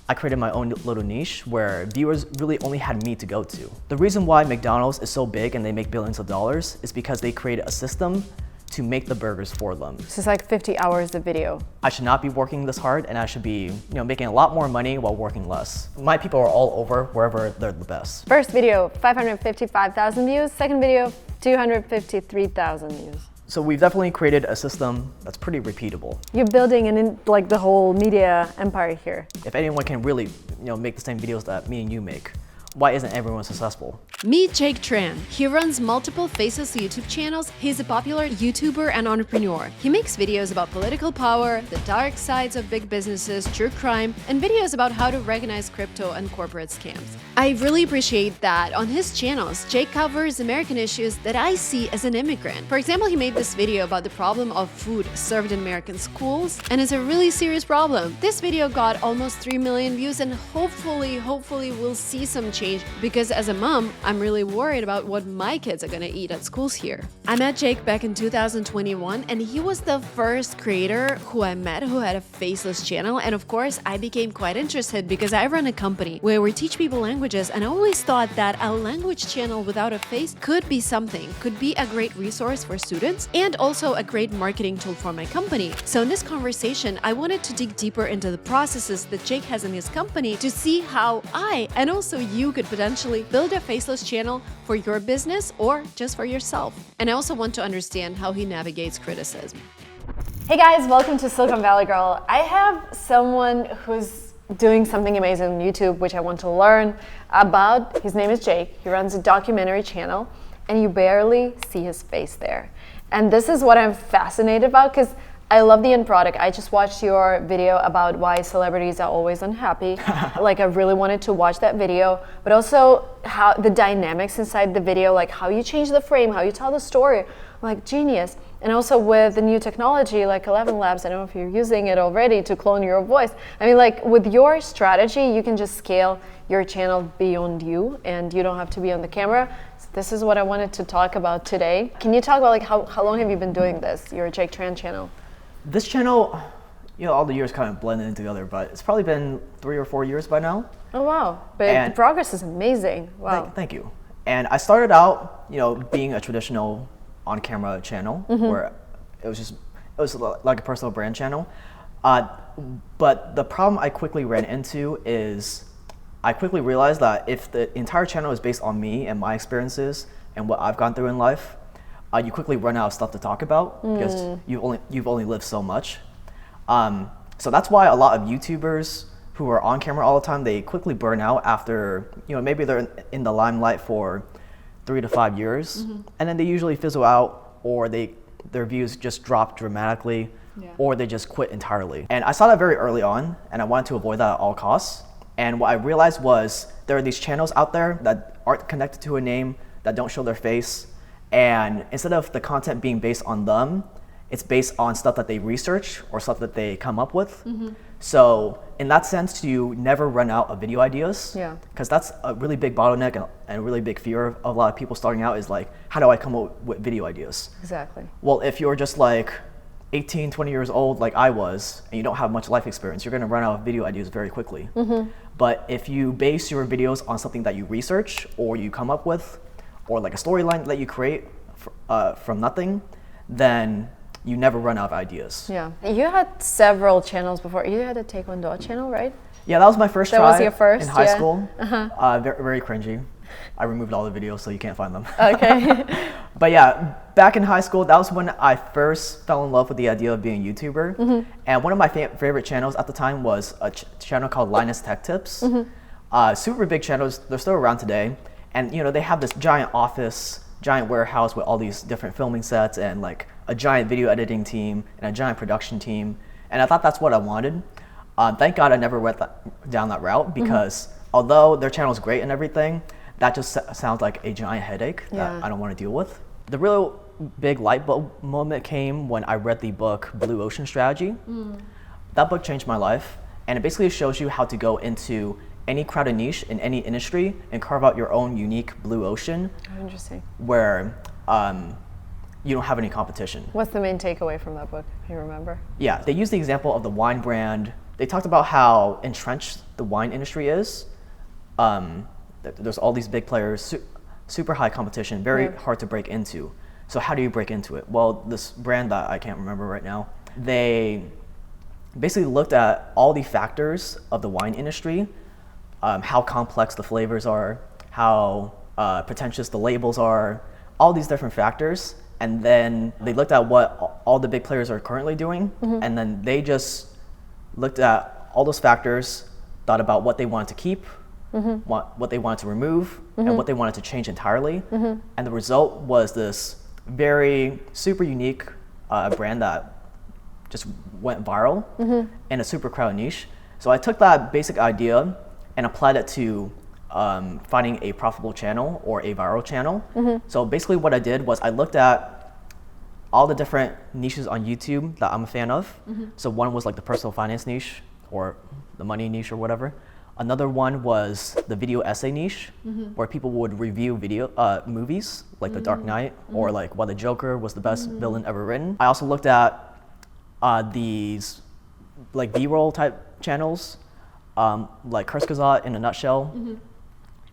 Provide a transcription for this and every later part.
I created my own little niche where viewers really only had me to go to. The reason why McDonald's is so big and they make billions of dollars is because they created a system to make the burgers for them. So it's like 50 hours of video. I should not be working this hard, and I should be, making a lot more money while working less. My people are all over wherever they're the best. First video, 555,000 views. Second video, 253,000 views. So we've definitely created a system that's pretty repeatable. You're building like the whole media empire here. If anyone can really, make the same videos that me and you make, why isn't everyone successful? Meet Jake Tran. He runs multiple faceless YouTube channels. He's a popular YouTuber and entrepreneur. He makes videos about political power, the dark sides of big businesses, true crime, and videos about how to recognize crypto and corporate scams. I really appreciate that on his channels, Jake covers American issues that I see as an immigrant. For example, he made this video about the problem of food served in American schools, and it's a really serious problem. This video got almost 3 million views, and hopefully we'll see some change, because as a mom, I'm really worried about what my kids are gonna eat at schools here. I met Jake back in 2021, and he was the first creator who I met who had a faceless channel, and of course, I became quite interested because I run a company where we teach people languages, and I always thought that a language channel without a face could be something, could be a great resource for students, and also a great marketing tool for my company. So in this conversation, I wanted to dig deeper into the processes that Jake has in his company to see how I, and also you, could potentially build a faceless channel for your business or just for yourself. And I also want to understand how he navigates criticism. Hey guys, welcome to Silicon Valley Girl. I have someone who's doing something amazing on YouTube, which I want to learn about. His name is Jake. He runs a documentary channel, and you barely see his face there. And this is what I'm fascinated about, because I love the end product. I just watched your video about why celebrities are always unhappy. Like, I really wanted to watch that video, but also how the dynamics inside the video, like how you change the frame, how you tell the story, like genius. And also with the new technology like 11 Labs, I don't know if you're using it already to clone your voice. I mean, like with your strategy, you can just scale your channel beyond you, and you don't have to be on the camera. So this is what I wanted to talk about today. Can you talk about like how long have you been doing this, your Jake Tran channel? This channel, all the years kind of blended in together, but it's probably been 3 or 4 years by now. Oh wow, but the progress is amazing. Wow. Thank you. And I started out, being a traditional on-camera channel where it was like a personal brand channel. But the problem I quickly ran into is I quickly realized that if the entire channel is based on me and my experiences and what I've gone through in life, you quickly run out of stuff to talk about because you've only lived so much. So that's why a lot of YouTubers who are on camera all the time, they quickly burn out after, maybe they're in the limelight for 3 to 5 years, and then they usually fizzle out, or their views just drop dramatically, or they just quit entirely. And I saw that very early on, and I wanted to avoid that at all costs. And what I realized was there are these channels out there that aren't connected to a name, that don't show their face, and instead of the content being based on them, it's based on stuff that they research or stuff that they come up with. So in that sense, you never run out of video ideas, because that's a really big bottleneck and a really big fear of a lot of people starting out is like, how do I come up with video ideas? Exactly. Well, if you're just like 18, 20 years old like I was, and you don't have much life experience, you're gonna run out of video ideas very quickly. But if you base your videos on something that you research or you come up with, or like a storyline that you create from nothing, then you never run out of ideas. Yeah, you had several channels before. You had a Taekwondo channel, right? Yeah, that was my first try. That was your first, in high school. Very, very cringy. I removed all the videos so you can't find them. Okay. But yeah, back in high school, that was when I first fell in love with the idea of being a YouTuber. And one of my favorite channels at the time was a channel called Linus Tech Tips. Super big channels, they're still around today. And they have this giant office, giant warehouse with all these different filming sets and like a giant video editing team and a giant production team. And I thought that's what I wanted. Thank God I never went down that route, because although their channel is great and everything, that just sounds like a giant headache that I don't want to deal with. The real big light bulb moment came when I read the book Blue Ocean Strategy. That book changed my life, and it basically shows you how to go into any crowded niche in any industry and carve out your own unique blue ocean. Oh, interesting. Where you don't have any competition. What's the main takeaway from that book? Do you remember? Yeah, they use the example of the wine brand. they talked about how entrenched the wine industry is. There's all these big players, super high competition, very hard to break into. So how do you break into it? Well, this brand that I can't remember right now, they basically looked at all the factors of the wine industry, how complex the flavors are, how pretentious the labels are, all these different factors. And then they looked at what all the big players are currently doing, and then they just looked at all those factors, thought about what they wanted to keep, what they wanted to remove, and what they wanted to change entirely. And the result was this very super unique brand that just went viral in a super crowded niche. So I took that basic idea and applied it to finding a profitable channel or a viral channel. So basically what I did was I looked at all the different niches on YouTube that I'm a fan of. So one was like the personal finance niche or the money niche or whatever. Another one was the video essay niche, where people would review movies like The Dark Knight or like why the Joker was the best villain ever written. I also looked at these like B-roll type channels, like Kurzgesagt in a nutshell.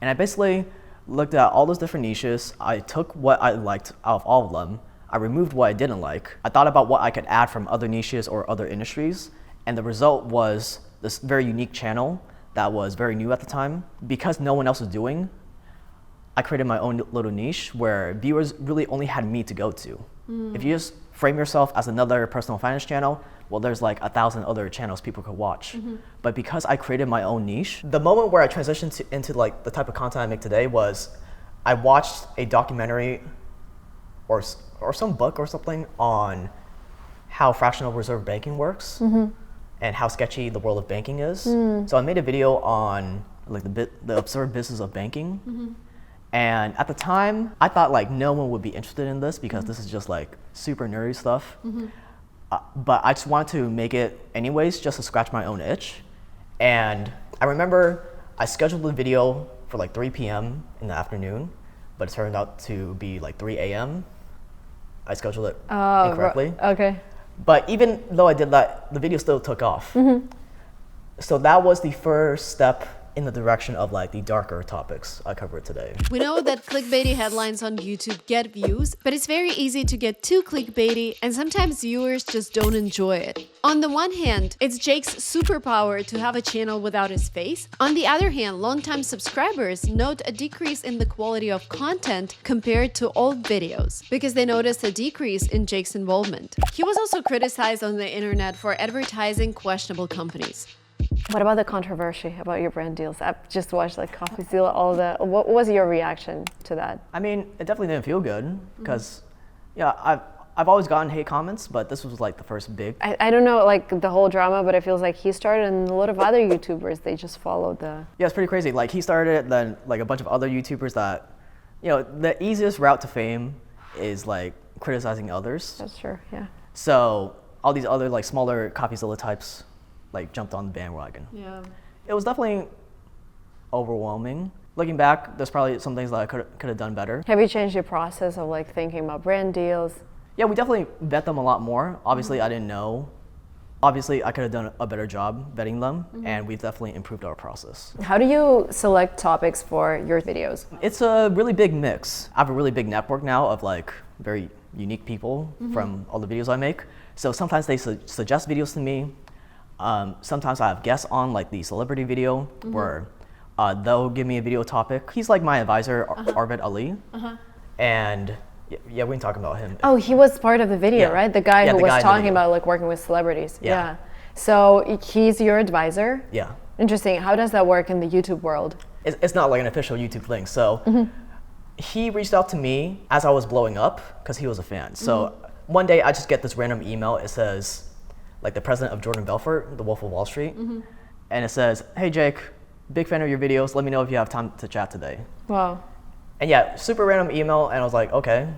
And I basically looked at all those different niches. I took what I liked out of all of them. I removed what I didn't like. I thought about what I could add from other niches or other industries. And the result was this very unique channel that was very new at the time. Because no one else was doing, I created my own little niche where viewers really only had me to go to. If you just frame yourself as another personal finance channel, well, there's like 1,000 other channels people could watch. But because I created my own niche, the moment where I transitioned into like the type of content I make today was I watched a documentary or some book or something on how fractional reserve banking works and how sketchy the world of banking is. So I made a video on like the absurd business of banking. And at the time, I thought like no one would be interested in this because this is just like super nerdy stuff. But I just wanted to make it anyways, just to scratch my own itch. And I remember I scheduled the video for like 3 p.m. in the afternoon, but it turned out to be like 3 a.m. I scheduled it incorrectly. Okay. But even though I did that, the video still took off. So that was the first step in the direction of like the darker topics I covered today. We know that clickbaity headlines on YouTube get views, but it's very easy to get too clickbaity, and sometimes viewers just don't enjoy it. On the one hand, it's Jake's superpower to have a channel without his face. On the other hand, longtime subscribers note a decrease in the quality of content compared to old videos, because they noticed a decrease in Jake's involvement. He was also criticized on the internet for advertising questionable companies. What about the controversy about your brand deals? I've just watched like Coffee Seal, all the. What was your reaction to that? I mean, it definitely didn't feel good because, yeah, I've always gotten hate comments, but this was like the first big. I don't know like the whole drama, but it feels like he started and a lot of other YouTubers, they just followed the. Yeah, it's pretty crazy. Like he started it, then like a bunch of other YouTubers that, the easiest route to fame is like criticizing others. That's true, yeah. So all these other like smaller CoffeeZilla types like jumped on the bandwagon. Yeah. It was definitely overwhelming. Looking back, there's probably some things that I could have done better. Have you changed your process of like thinking about brand deals? Yeah, we definitely vet them a lot more. Obviously, I didn't know. Obviously, I could have done a better job vetting them, and we've definitely improved our process. How do you select topics for your videos? It's a really big mix. I have a really big network now of like very unique people from all the videos I make. So sometimes they suggest videos to me. Sometimes I have guests on like the celebrity video where they'll give me a video topic. He's like my advisor, Arvid Ali. And yeah, we can talk about him. Oh, he was part of the video, right? The guy who was talking about like working with celebrities. Yeah. So he's your advisor? Yeah. Interesting. How does that work in the YouTube world? It's not like an official YouTube thing. So he reached out to me as I was blowing up because he was a fan. So one day I just get this random email. It says, like the president of Jordan Belfort, the Wolf of Wall Street. And it says, hey Jake, big fan of your videos. Let me know if you have time to chat today. Wow. And yeah, super random email. And I was like, okay,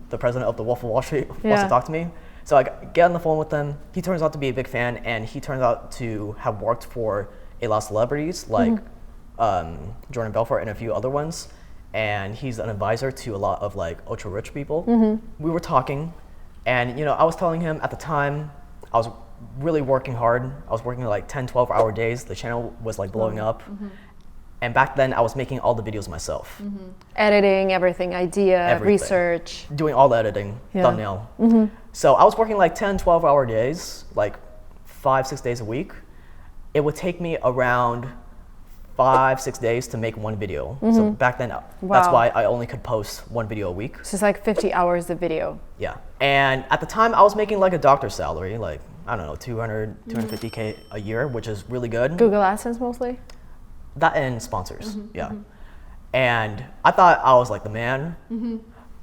the president of the Wolf of Wall Street wants to talk to me. So I get on the phone with him. He turns out to be a big fan, and he turns out to have worked for a lot of celebrities like Jordan Belfort and a few other ones. And he's an advisor to a lot of like ultra rich people. We were talking, and I was telling him at the time, I was really working hard. I was working like 10, 12-hour days. The channel was like blowing up. And back then I was making all the videos myself. Editing, everything, idea, Everything. research. Doing all the editing, thumbnail. So I was working like 10, 12-hour days, like 5, 6 days a week. It would take me around 5, 6 days to make one video. So back then, that's why I only could post one video a week. So it's like 50 hours of video. Yeah. And at the time I was making like a doctor's salary, like, I don't know, 200, 250K a year, which is really good. Google AdSense mostly? That and sponsors, yeah. And I thought I was like the man.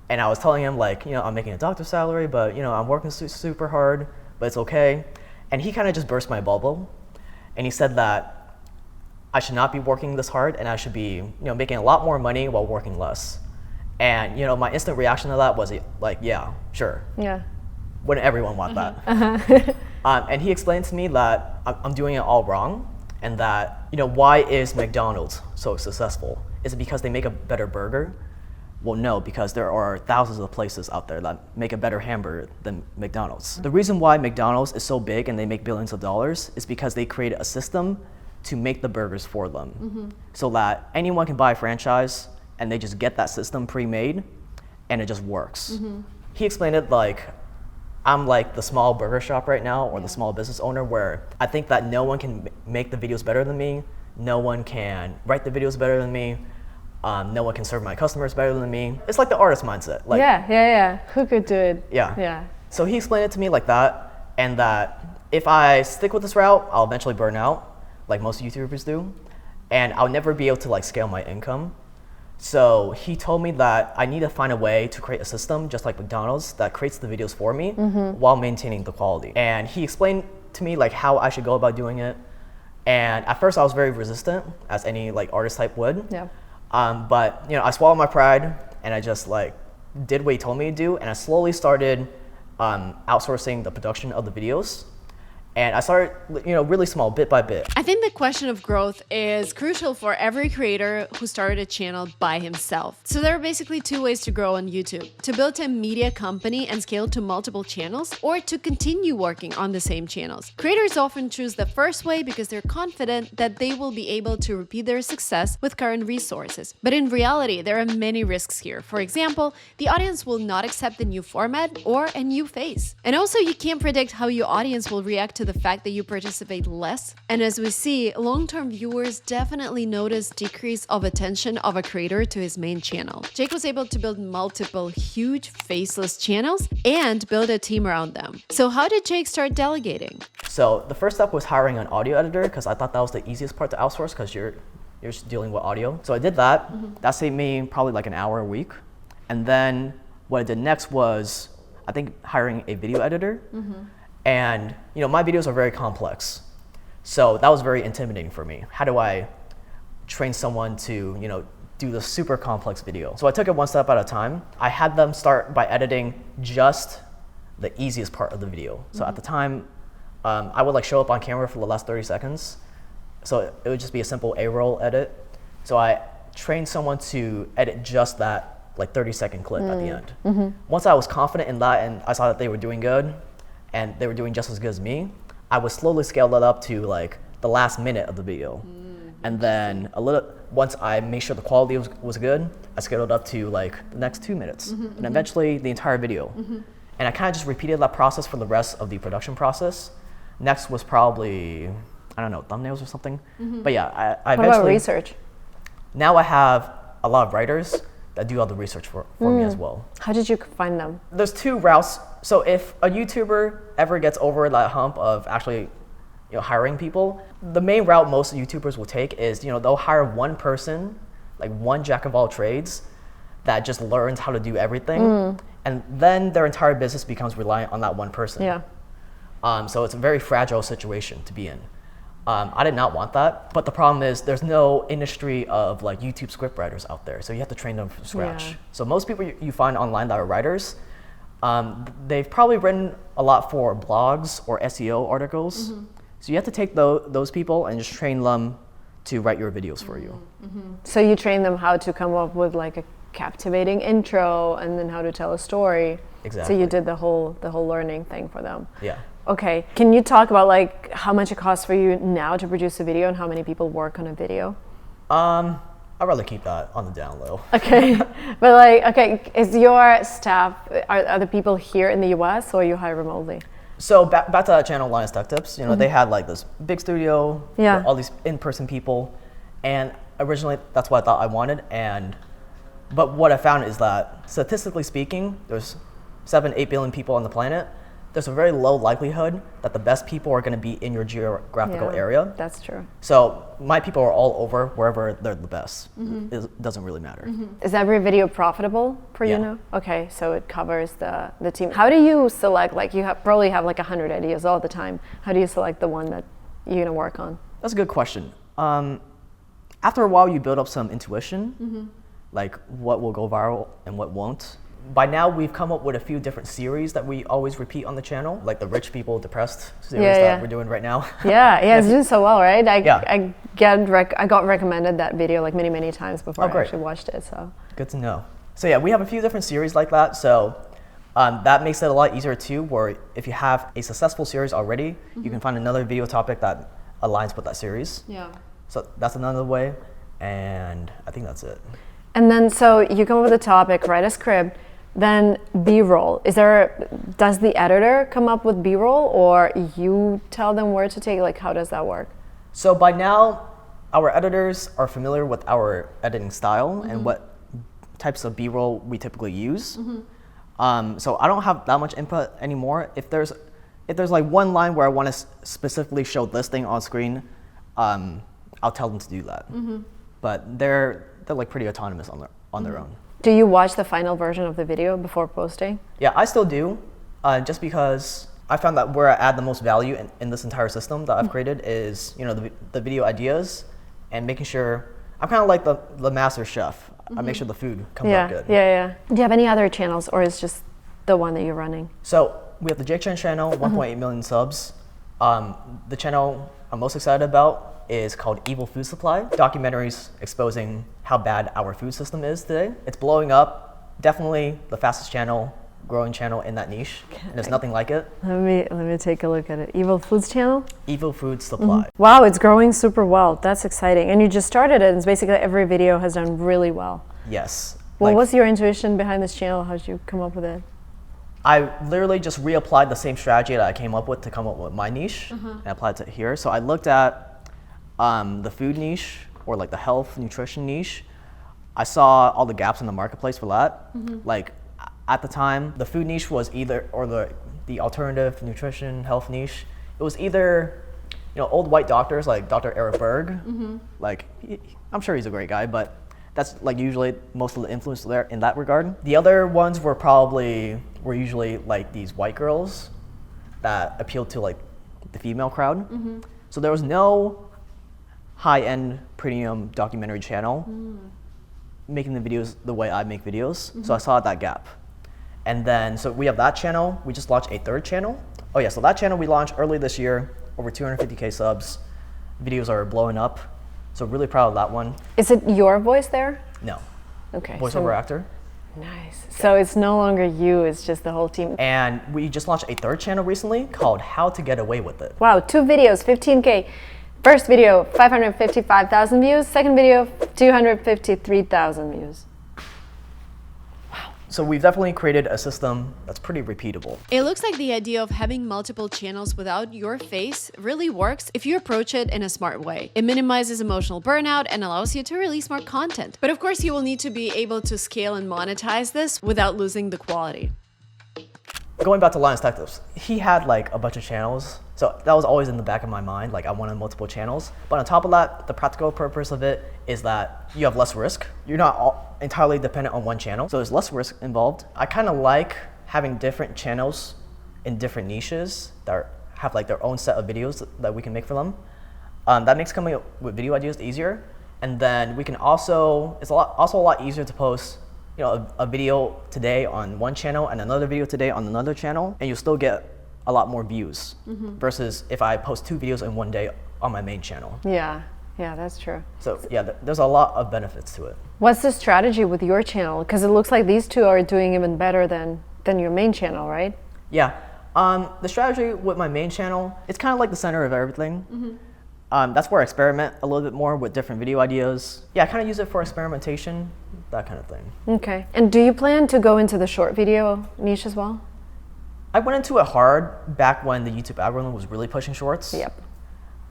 And I was telling him like, you know, I'm making a doctor's salary, but you know, I'm working super hard, but it's okay. And he kind of just burst my bubble. And he said that I should not be working this hard and I should be, you know, making a lot more money while working less. And, you know, my instant reaction to that was like, yeah, sure. Yeah. Wouldn't everyone want that? And he explained to me that I'm doing it all wrong and that, you know, why is McDonald's so successful? Is it because they make a better burger? Well, no, because there are thousands of places out there that make a better hamburger than McDonald's. The reason why McDonald's is so big and they make billions of dollars is because they created a system to make the burgers for them. So that anyone can buy a franchise and they just get that system pre-made and it just works. He explained it like, I'm like the small burger shop right now or the small business owner where I think that no one can make the videos better than me, no one can write the videos better than me, no one can serve my customers better than me. It's like the artist mindset. Like, yeah. Who could do it? Yeah. So he explained it to me like that, and that if I stick with this route, I'll eventually burn out, like most YouTubers do, and I'll never be able to like scale my income. So he told me that I need to find a way to create a system just like McDonald's that creates the videos for me while maintaining the quality. And he explained to me like how I should go about doing it. And at first I was very resistant, as any like artist type would. Yeah. But you know, I swallowed my pride and I just like did what he told me to do, and I slowly started outsourcing the production of the videos. And I started, you know, really small, bit by bit. I think the question of growth is crucial for every creator who started a channel by himself. So there are basically two ways to grow on YouTube: to build a media company and scale to multiple channels, or to continue working on the same channels. Creators often choose the first way because they're confident that they will be able to repeat their success with current resources. But in reality, there are many risks here. For example, the audience will not accept the new format or a new face. And also, you can't predict how your audience will react to the fact that you participate less. And as we see, long-term viewers definitely notice decrease of attention of a creator to his main channel. Jake was able to build multiple huge faceless channels and build a team around them. So how did Jake start delegating? So the first step was hiring an audio editor because I thought that was the easiest part to outsource because you're just dealing with audio. So I did that. That saved me probably like an hour a week. And then what I did next was, I think, hiring a video editor. And you know, my videos are very complex, so that was very intimidating for me. How do I train someone to, you know, do the super complex video? So I took it one step at a time. I had them start by editing just the easiest part of the video. So at the time, I would like show up on camera for the last 30 seconds. So it would just be a simple A-roll edit. So I trained someone to edit just that like 30-second clip at the end. Once I was confident in that and I saw that they were doing good, and they were doing just as good as me, I would slowly scale that up to like the last minute of the video. And then once I made sure the quality was good, I scaled it up to like the next 2 minutes, and eventually the entire video. And I kind of just repeated that process for the rest of the production process. Next was probably, I don't know, thumbnails or something. But yeah, I eventually— What about research? Now I have a lot of writers that do all the research for me as well. How did you find them? There's two routes. So if a YouTuber ever gets over that hump of actually, you know, hiring people, the main route most YouTubers will take is, you know, they'll hire one person, like one jack of all trades that just learns how to do everything. And then their entire business becomes reliant on that one person. Yeah. So it's a very fragile situation to be in. I did not want that, but the problem is there's no industry of like YouTube scriptwriters out there, so you have to train them from scratch. Yeah. So most people you find online that are writers, they've probably written a lot for blogs or SEO articles. So you have to take those people and just train them to write your videos for you. So you train them how to come up with like a captivating intro and then how to tell a story. Exactly. So you did the whole learning thing for them. Yeah. Okay. Can you talk about like how much it costs for you now to produce a video and how many people work on a video? I'd rather keep that on the down low. Okay. But like, okay, is your staff, are the people here in the US or you hire remotely? So back to that channel, Linus Tech Tips, you know, they had like this big studio, with all these in-person people. And originally that's what I thought I wanted. But what I found is that statistically speaking, there's 7-8 billion people on the planet. There's a very low likelihood that the best people are going to be in your geographical area. That's true. So my people are all over wherever they're the best. It doesn't really matter. Is every video profitable for you now? Okay, so it covers the team. How do you select, like you probably have like 100 ideas all the time. How do you select the one that you're going to work on? That's a good question. After a while, you build up some intuition, like what will go viral and what won't. By now, we've come up with a few different series that we always repeat on the channel, like the rich people depressed series that we're doing right now. It's doing so well, right? I got recommended that video like many times before I actually watched it. So good to know. So yeah, we have a few different series like that. So that makes it a lot easier too, where if you have a successful series already, you can find another video topic that aligns with that series. Yeah. So that's another way, and I think that's it. And then so you come up with a topic, write a script. Then B-roll. Does the editor come up with B-roll or you tell them where to take, like how does that work? So by now, our editors are familiar with our editing style and what types of B-roll we typically use. So I don't have that much input anymore. If there's like one line where I want to specifically show this thing on screen, I'll tell them to do that. But they're like pretty autonomous on their own. Do you watch the final version of the video before posting? Yeah, I still do, just because I found that where I add the most value in this entire system that I've created is, you know, the video ideas and making sure, I'm kind of like the master chef. I make sure the food comes out good. Do you have any other channels or is just the one that you're running? So we have the Jake Tran channel, 1.8 million subs. The channel I'm most excited about is called Evil Food Supply. Documentaries exposing how bad our food system is today. It's blowing up. Definitely the fastest channel, growing channel in that niche. And there's nothing like it. Let me take a look at it. Evil Foods channel? Evil Food Supply. Wow, it's growing super well. That's exciting. And you just started it and basically every video has done really well. Yes. What was your intuition behind this channel? How did you come up with it? I literally just reapplied the same strategy that I came up with to come up with my niche and applied it to here. So I looked at the food niche or like the health nutrition niche. I saw all the gaps in the marketplace for that. Like at the time, the food niche was the alternative nutrition health niche. It was either, you know, old white doctors like Dr. Eric Berg. Like I'm sure he's a great guy, but that's like usually most of the influence there in that regard. The other ones were usually like these white girls that appealed to like the female crowd. So there was no high-end premium documentary channel making the videos the way I make videos. So I saw that gap. And then, so we have that channel. We just launched a third channel. Oh yeah, so that channel we launched early this year, over 250K subs. Videos are blowing up. So really proud of that one. Is it your voice there? No. Okay. Voiceover actor. Nice. So it's no longer you, it's just the whole team. And we just launched a third channel recently called How to Get Away With It. Wow, 2 videos, 15K. First video, 555,000 views. Second video, 253,000 views. Wow. So we've definitely created a system that's pretty repeatable. It looks like the idea of having multiple channels without your face really works if you approach it in a smart way. It minimizes emotional burnout and allows you to release more content. But of course, you will need to be able to scale and monetize this without losing the quality. Going back to Linus Tech Tips, he had like a bunch of channels. So that was always in the back of my mind, like I wanted multiple channels. But on top of that, the practical purpose of it is that you have less risk. You're not entirely dependent on one channel, so there's less risk involved. I kind of like having different channels in different niches that have like their own set of videos that we can make for them. That makes coming up with video ideas easier. And then we can also, it's also a lot easier to post, you know, a video today on one channel and another video today on another channel, and you'll still get a lot more views versus if I post 2 videos in one day on my main channel. Yeah, that's true. So yeah, there's a lot of benefits to it. What's the strategy with your channel? Because it looks like these two are doing even better than your main channel, right? Yeah, The strategy with my main channel, it's kind of like the center of everything. That's where I experiment a little bit more with different video ideas. Yeah, I kind of use it for experimentation, that kind of thing. Okay. And do you plan to go into the short video niche as well? I went into it hard back when the YouTube algorithm was really pushing shorts. Yep.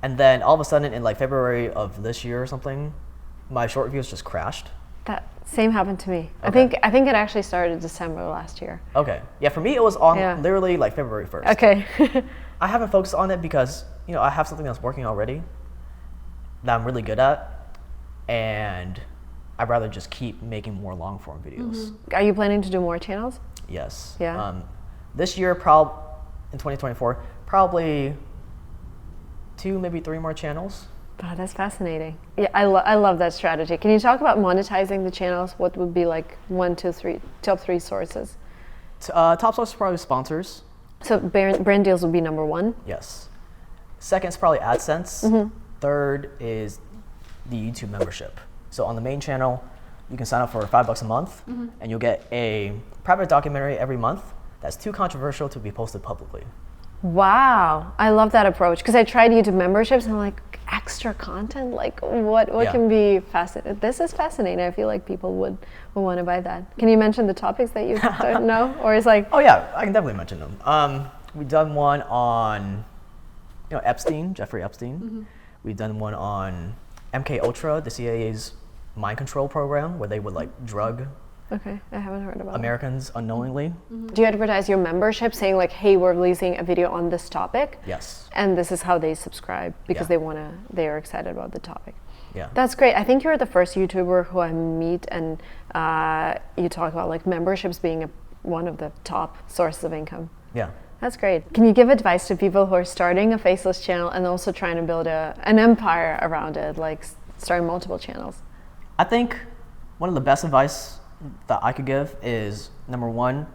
And then all of a sudden in like February of this year or something, my short videos just crashed. That same happened to me. Okay. I think it actually started December last year. Okay. Yeah, for me it was on literally like February 1st. Okay. I haven't focused on it because, you know, I have something that's working already that I'm really good at, and I'd rather just keep making more long form videos. Are you planning to do more channels? Yes. Yeah. This year, in 2024, probably 2, maybe 3 more channels. Oh, that's fascinating. Yeah, I love that strategy. Can you talk about monetizing the channels? What would be like 1, 2, 3, top 3 sources? Top source is probably sponsors. So brand deals would be number 1? Yes. Second is probably AdSense. Third is the YouTube membership. So on the main channel, you can sign up for $5 a month, and you'll get a private documentary every month that's too controversial to be posted publicly. Wow, I love that approach, because I tried YouTube memberships and I'm like, extra content? Like what can be fascinating? This is fascinating. I feel like people would want to buy that. Can you mention the topics that you don't know? Or is like... Oh yeah, I can definitely mention them. We've done one on, you know, Epstein, Jeffrey Epstein. We've done one on MK Ultra, the CIA's mind control program, where they would like drug Okay, I haven't heard about Americans unknowingly. Do you advertise your membership saying like, hey, we're releasing a video on this topic? Yes. And this is how they subscribe because they are excited about the topic. Yeah. That's great. I think you're the first YouTuber who I meet and you talk about like memberships being one of the top sources of income. Yeah. That's great. Can you give advice to people who are starting a faceless channel and also trying to build an empire around it, like starting multiple channels? I think one of the best advice that I could give is, number one,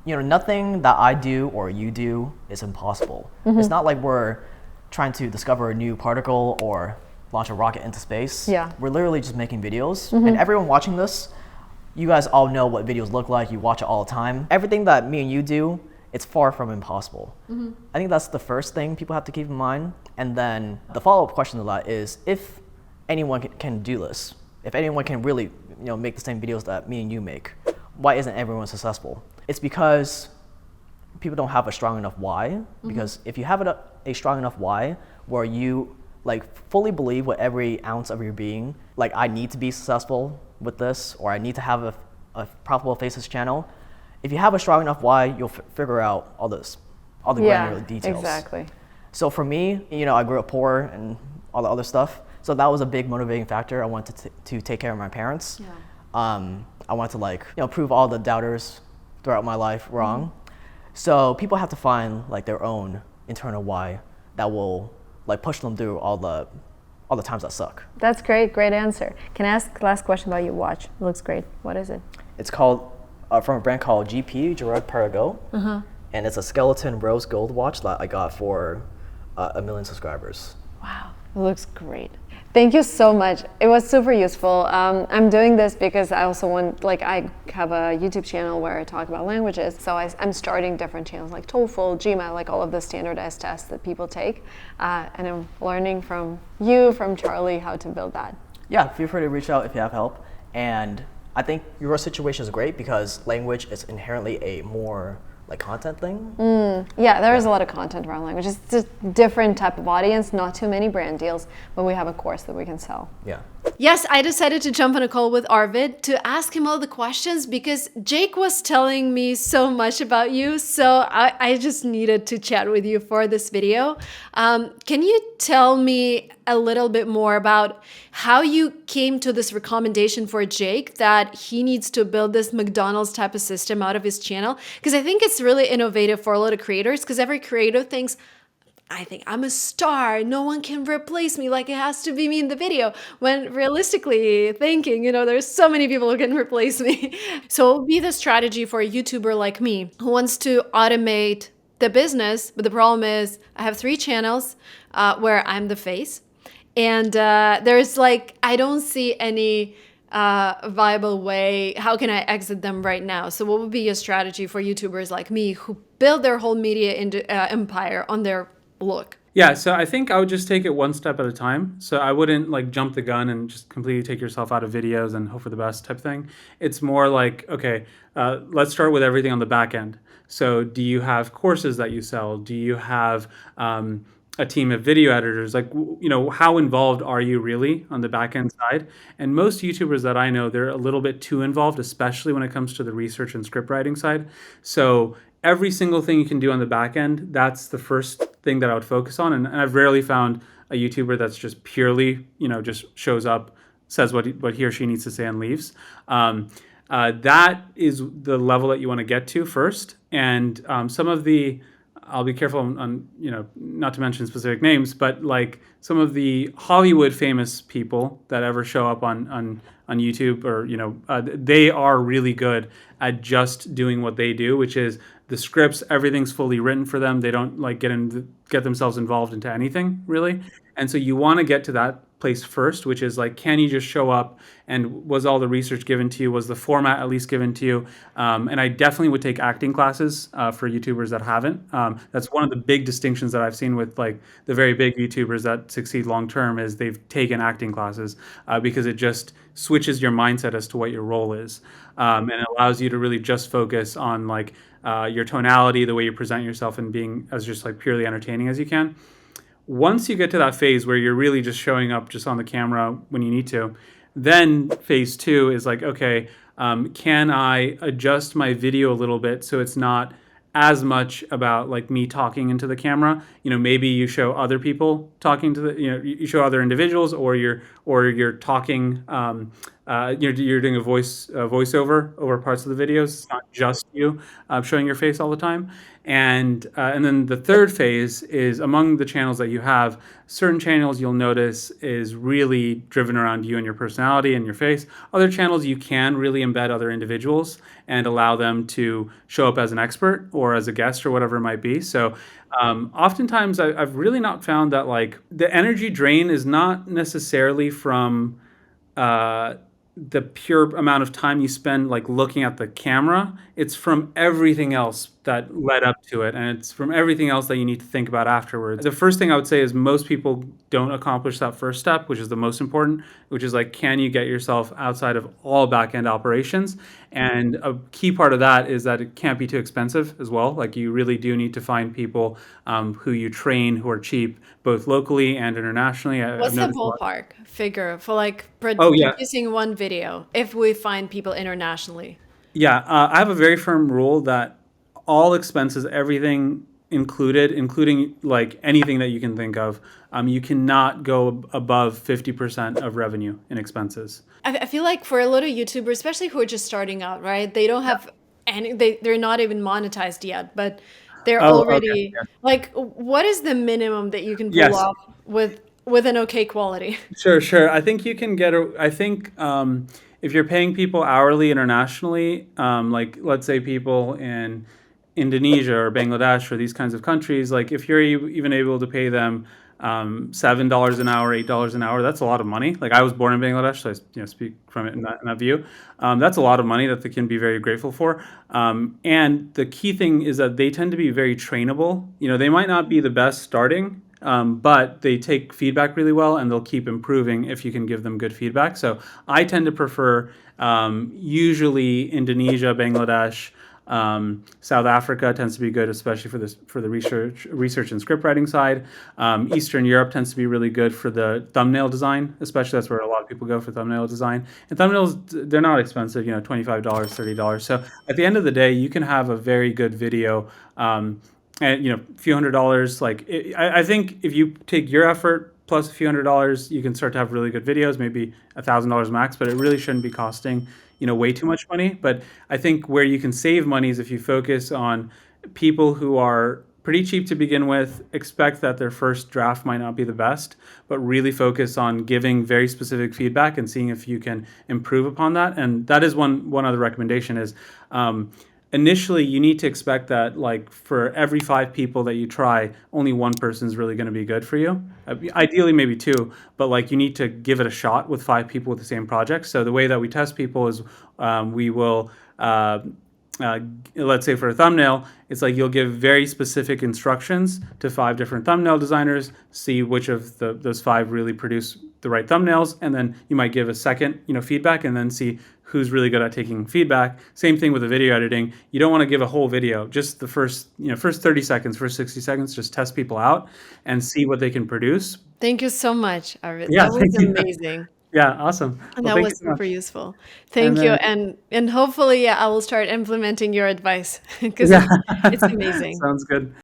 you know, nothing that I do or you do is impossible. It's not like we're trying to discover a new particle or launch a rocket into space. Yeah. We're literally just making videos. And everyone watching this, you guys all know what videos look like. You watch it all the time. Everything that me and you do, it's far from impossible. I think that's the first thing people have to keep in mind. And then the follow-up question to that is, if anyone can do this, if anyone can really, you know, make the same videos that me and you make, why isn't everyone successful? It's because people don't have a strong enough why. Because if you have a strong enough why, where you like fully believe with every ounce of your being, like I need to be successful with this, or I need to have a profitable faceless channel. If you have a strong enough why, you'll figure out all the granular details. Exactly. So for me, you know, I grew up poor and all the other stuff. So that was a big motivating factor. I wanted to take care of my parents. Yeah. I wanted to like, you know, prove all the doubters throughout my life wrong. So people have to find like their own internal why that will like push them through all the times that suck. That's great. Great answer. Can I ask the last question about your watch? It looks great. What is it? It's called from a brand called GP, Gerard Parago. And it's a skeleton rose gold watch that I got for 1 million subscribers. Wow, it looks great. Thank you so much. It was super useful. I'm doing this because I also want, like, I have a YouTube channel where I talk about languages. So I'm starting different channels like TOEFL, GMAT, like all of the standardized tests that people take. And I'm learning from you, from Charlie, how to build that. Yeah, feel free to reach out if you have help. And I think your situation is great because language is inherently a more like content thing. Yeah, there is a lot of content around language. It's just a different type of audience, not too many brand deals, but we have a course that we can sell. Yeah. Yes, I decided to jump on a call with Arvid to ask him all the questions because Jake was telling me so much about you, so I just needed to chat with you for this video. Can you tell me a little bit more about how you came to this recommendation for Jake that he needs to build this McDonald's type of system out of his channel? Because I think it's really innovative for a lot of creators, because every creator thinks, I think I'm a star, no one can replace me, like it has to be me in the video. When realistically thinking, you know, there's so many people who can replace me. So it would be the strategy for a YouTuber like me who wants to automate the business, but the problem is I have 3 channels where I'm the face. And there's like, I don't see any viable way? How can I exit them right now? So what would be your strategy for YouTubers like me who build their whole media empire on their look? Yeah, so I think I would just take it one step at a time. So I wouldn't like jump the gun and just completely take yourself out of videos and hope for the best type thing. It's more like, okay, let's start with everything on the back end. So do you have courses that you sell? Do you have a team of video editors? Like, how involved are you really on the back end side? And most YouTubers that I know, they're a little bit too involved, especially when it comes to the research and script writing side. So every single thing you can do on the back end, that's the first thing that I would focus on. And I've rarely found a YouTuber that's just purely, just shows up, says what he or she needs to say and leaves. That is the level that you want to get to first. And some of the, I'll be careful on not to mention specific names, but like some of the Hollywood famous people that ever show up on YouTube, or they are really good at just doing what they do, which is the scripts, everything's fully written for them. They don't like get themselves involved into anything really. And so you want to get to that place first, which is like, can you just show up, and was all the research given to you? Was the format at least given to you? And I definitely would take acting classes for YouTubers that haven't. That's one of the big distinctions that I've seen with like the very big YouTubers that succeed long term, is they've taken acting classes because it just switches your mindset as to what your role is, and it allows you to really just focus on like your tonality, the way you present yourself, and being as just like purely entertaining as you can. Once you get to that phase where you're really just showing up just on the camera when you need to, then phase 2 is like, okay, can I adjust my video a little bit so it's not as much about like me talking into the camera? Maybe you show other people talking to the, you show other individuals, or you're talking, you're doing a voiceover over parts of the videos. It's not just you showing your face all the time. And then the third phase is, among the channels that you have, certain channels you'll notice is really driven around you and your personality and your face. Other channels you can really embed other individuals and allow them to show up as an expert or as a guest or whatever it might be. So oftentimes I've really not found that like the energy drain is not necessarily from the pure amount of time you spend like looking at the camera. It's from everything else that led up to it, and it's from everything else that you need to think about afterwards. The first thing I would say is most people don't accomplish that first step, which is the most important, which is like, can you get yourself outside of all back-end operations? And a key part of that is that it can't be too expensive as well. Like, you really do need to find people who you train who are cheap, both locally and internationally. What's the ballpark figure for like yeah. producing one video if we find people internationally? Yeah, I have a very firm rule that all expenses, everything included, including like anything that you can think of, you cannot go above 50% of revenue in expenses. I feel like for a lot of YouTubers, especially who are just starting out, right? They don't have any, they're not even monetized yet, but they're already Okay. Yeah. like, what is the minimum that you can pull Yes. off with an okay quality? Sure. I think you can get if you're paying people hourly internationally, like let's say people in Indonesia or Bangladesh or these kinds of countries, like if you're even able to pay them $7 an hour, $8 an hour, that's a lot of money. Like, I was born in Bangladesh, so I speak from it in that view. That's a lot of money that they can be very grateful for. And the key thing is that they tend to be very trainable. They might not be the best starting, but they take feedback really well, and they'll keep improving if you can give them good feedback. So I tend to prefer usually Indonesia, Bangladesh. South Africa tends to be good, especially for the research and script writing side. Eastern Europe tends to be really good for the thumbnail design, especially. That's where a lot of people go for thumbnail design. And thumbnails, they're not expensive, $25, $30. So at the end of the day, you can have a very good video, and a few $100s. Like, I think if you take your effort plus a few $100s, you can start to have really good videos, maybe $1,000 max, but it really shouldn't be costing way too much money. But I think where you can save money is if you focus on people who are pretty cheap to begin with, expect that their first draft might not be the best, but really focus on giving very specific feedback and seeing if you can improve upon that. And that is one other recommendation is initially you need to expect that like for every 5 people that you try, only one person is really going to be good for you. Ideally maybe two, but like you need to give it a shot with 5 people with the same project. So the way that we test people is we will let's say for a thumbnail, it's like you'll give very specific instructions to 5 different thumbnail designers, see which of those 5 really produce the right thumbnails, and then you might give a second, feedback, and then see who's really good at taking feedback. Same thing with the video editing. You don't want to give a whole video, just the first 30 seconds, first 60 seconds, just test people out and see what they can produce. Thank you so much, Arvid. Yeah, That was thank you. amazing. Yeah, awesome. And Well, that thank was you so much. super useful. And Thank you. then, And hopefully, yeah, I will start implementing your advice because yeah, it's amazing. sounds good.